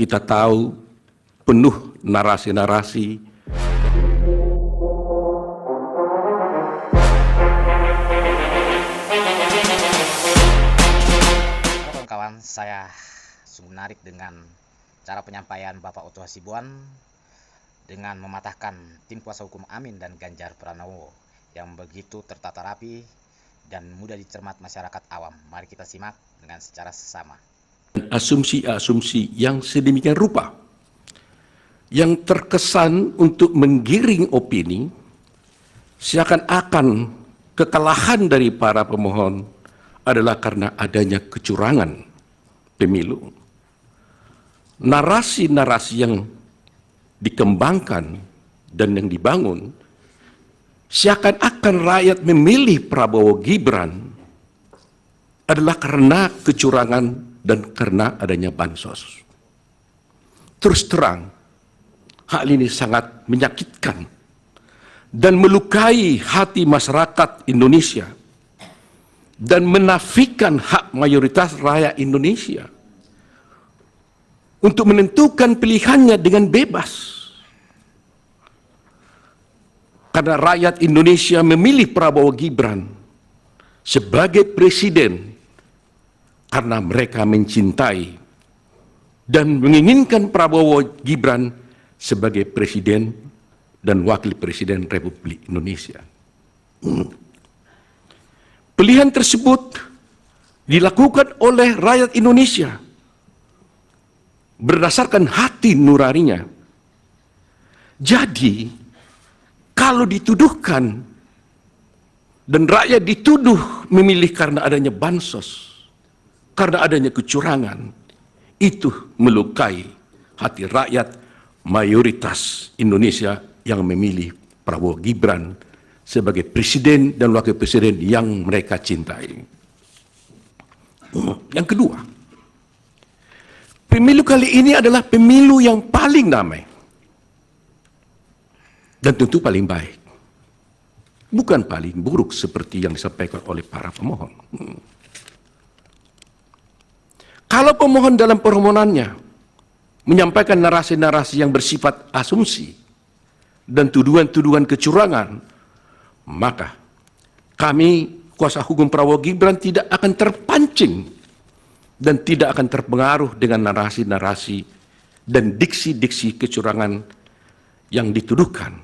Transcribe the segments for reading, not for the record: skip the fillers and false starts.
kita tahu penuh narasi-narasi kawan-kawan, saya sungguh menarik dengan cara penyampaian Bapak Oto Hasibuan dengan mematahkan tim kuasa hukum Amin dan Ganjar Pranowo yang begitu tertata rapi dan mudah dicermat masyarakat awam. Mari kita simak dengan secara sesama. Asumsi-asumsi yang sedemikian rupa yang terkesan untuk menggiring opini seakan-akan kekalahan dari para pemohon adalah karena adanya kecurangan pemilu. Narasi-narasi yang dikembangkan dan yang dibangun seakan-akan rakyat memilih Prabowo Gibran adalah karena kecurangan dan karena adanya bansos. Terus terang, hal ini sangat menyakitkan dan melukai hati masyarakat Indonesia dan menafikan hak mayoritas rakyat Indonesia untuk menentukan pilihannya dengan bebas. Karena rakyat Indonesia memilih Prabowo Gibran sebagai presiden karena mereka mencintai dan menginginkan Prabowo Gibran sebagai presiden dan wakil presiden Republik Indonesia. Pilihan tersebut dilakukan oleh rakyat Indonesia berdasarkan hati nuraninya. Jadi, kalau dituduhkan dan rakyat dituduh memilih karena adanya bansos, karena adanya kecurangan, itu melukai hati rakyat mayoritas Indonesia yang memilih Prabowo Gibran sebagai presiden dan wakil presiden yang mereka cintai. Yang kedua, pemilu kali ini adalah pemilu yang paling damai dan tentu paling baik, bukan paling buruk seperti yang disampaikan oleh para pemohon. Kalau pemohon dalam permohonannya menyampaikan narasi-narasi yang bersifat asumsi dan tuduhan-tuduhan kecurangan, maka kami kuasa hukum Prabowo Gibran tidak akan terpancing dan tidak akan terpengaruh dengan narasi-narasi dan diksi-diksi kecurangan yang dituduhkan.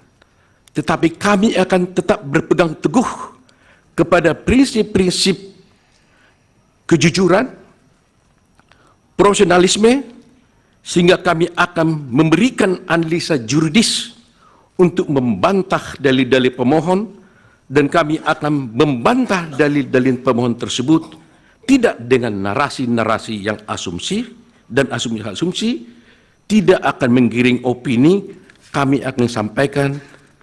Tetapi kami akan tetap berpegang teguh kepada prinsip-prinsip kejujuran, profesionalisme, sehingga kami akan memberikan analisa juridis untuk membantah dalil-dalil pemohon, dan kami akan membantah dalil-dalil pemohon tersebut tidak dengan narasi-narasi yang asumsi dan asumsi-asumsi, tidak akan menggiring opini. Kami akan sampaikan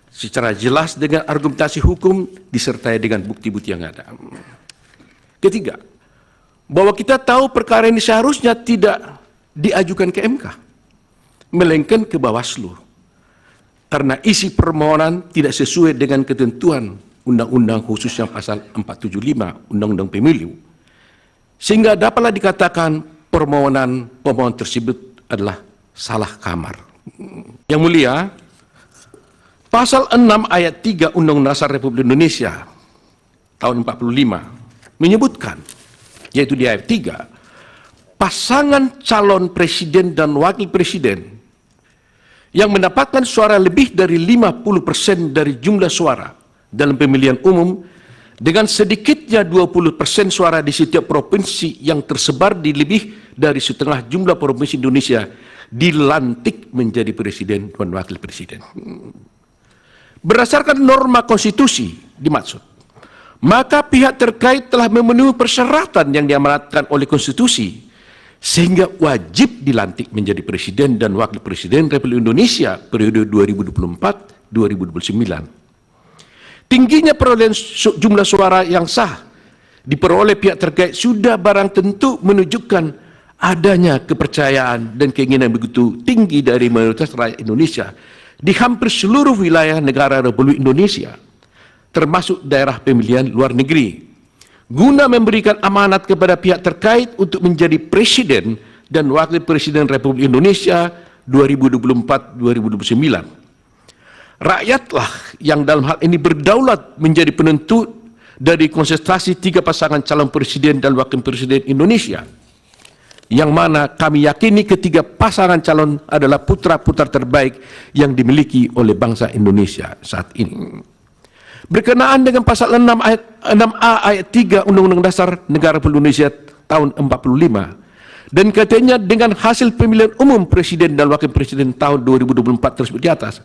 secara jelas dengan argumentasi hukum disertai dengan bukti-bukti yang ada. Ketiga, bahwa kita tahu perkara ini seharusnya tidak diajukan ke MK, melainkan ke Bawaslu, karena isi permohonan tidak sesuai dengan ketentuan Undang-Undang khususnya pasal 475 Undang-Undang Pemilu, sehingga dapatlah dikatakan permohonan pemohon tersebut adalah salah kamar. Yang mulia, pasal 6 ayat 3 Undang-Undang Dasar Republik Indonesia tahun 45 menyebutkan, yaitu di ayat 3, pasangan calon presiden dan wakil presiden yang mendapatkan suara lebih dari 50% dari jumlah suara dalam pemilihan umum dengan sedikitnya 20% suara di setiap provinsi yang tersebar di lebih dari setengah jumlah provinsi Indonesia dilantik menjadi presiden dan wakil presiden. Berdasarkan norma konstitusi dimaksud, maka pihak terkait telah memenuhi persyaratan yang diamanatkan oleh konstitusi sehingga wajib dilantik menjadi presiden dan wakil presiden Republik Indonesia periode 2024-2029. Tingginya perolehan jumlah suara yang sah diperoleh pihak terkait sudah barang tentu menunjukkan adanya kepercayaan dan keinginan begitu tinggi dari mayoritas rakyat Indonesia di hampir seluruh wilayah negara Republik Indonesia, termasuk daerah pemilihan luar negeri, guna memberikan amanat kepada pihak terkait untuk menjadi presiden dan Wakil Presiden Republik Indonesia 2024-2029. Rakyatlah yang dalam hal ini berdaulat menjadi penentu dari konsentrasi 3 pasangan calon presiden dan wakil presiden Indonesia, yang mana kami yakini ketiga pasangan calon adalah putra-putra terbaik yang dimiliki oleh bangsa Indonesia saat ini. Berkenaan dengan pasal 6A ayat 3 Undang-Undang Dasar Negara Republik Indonesia tahun 45, dan katanya dengan hasil pemilihan umum presiden dan wakil presiden tahun 2024 tersebut di atas,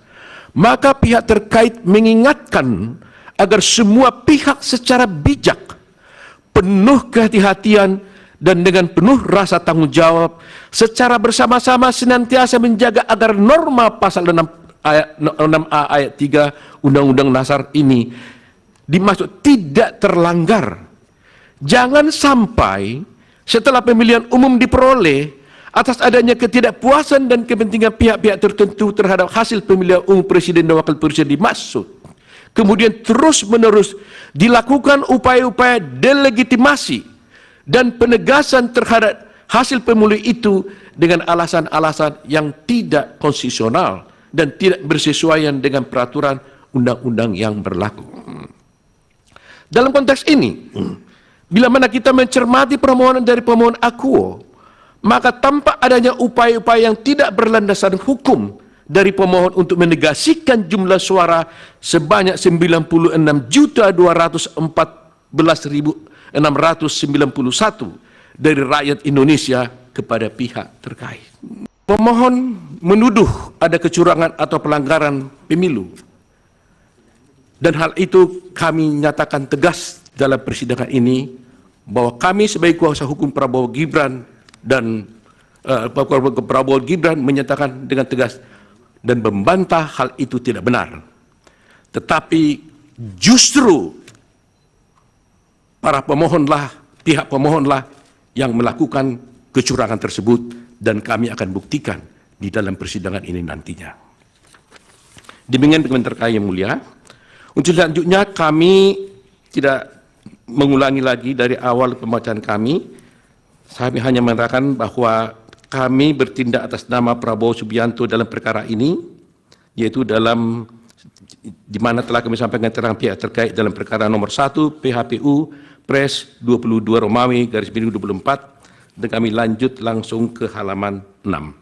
maka pihak terkait mengingatkan agar semua pihak secara bijak, penuh kehati-hatian, dan dengan penuh rasa tanggung jawab secara bersama-sama senantiasa menjaga agar norma pasal 6A ayat 3 Undang-Undang Dasar ini dimaksud tidak terlanggar. Jangan sampai setelah pemilihan umum diperoleh atas adanya ketidakpuasan dan kepentingan pihak-pihak tertentu terhadap hasil pemilihan umum presiden dan wakil presiden dimaksud, kemudian terus-menerus dilakukan upaya-upaya delegitimasi dan penegasan terhadap hasil pemilihan itu dengan alasan-alasan yang tidak konstitusional dan tidak bersesuaian dengan peraturan undang-undang yang berlaku. Dalam konteks ini, bila mana kita mencermati permohonan dari pemohon akuo, maka tampak adanya upaya-upaya yang tidak berlandasan hukum dari pemohon untuk menegasikan jumlah suara sebanyak 96.214.691 dari rakyat Indonesia kepada pihak terkait. Pemohon menuduh ada kecurangan atau pelanggaran pemilu, dan hal itu kami nyatakan tegas dalam persidangan ini bahwa kami sebagai kuasa hukum Prabowo Gibran dan Prabowo Gibran menyatakan dengan tegas dan membantah hal itu tidak benar. Tetapi justru para pemohonlah, pihak pemohonlah yang melakukan kecurangan tersebut, dan kami akan buktikan di dalam persidangan ini nantinya. Demikian Pemerintah terkait yang mulia. Untuk selanjutnya kami tidak mengulangi lagi dari awal pembacaan kami. Kami hanya mengatakan bahwa kami bertindak atas nama Prabowo Subianto dalam perkara ini, yaitu dalam di mana telah kami sampaikan keterangan pihak terkait dalam perkara nomor 1 PHPU Pres 22 Romawi /2024, dan kami lanjut langsung ke halaman 6.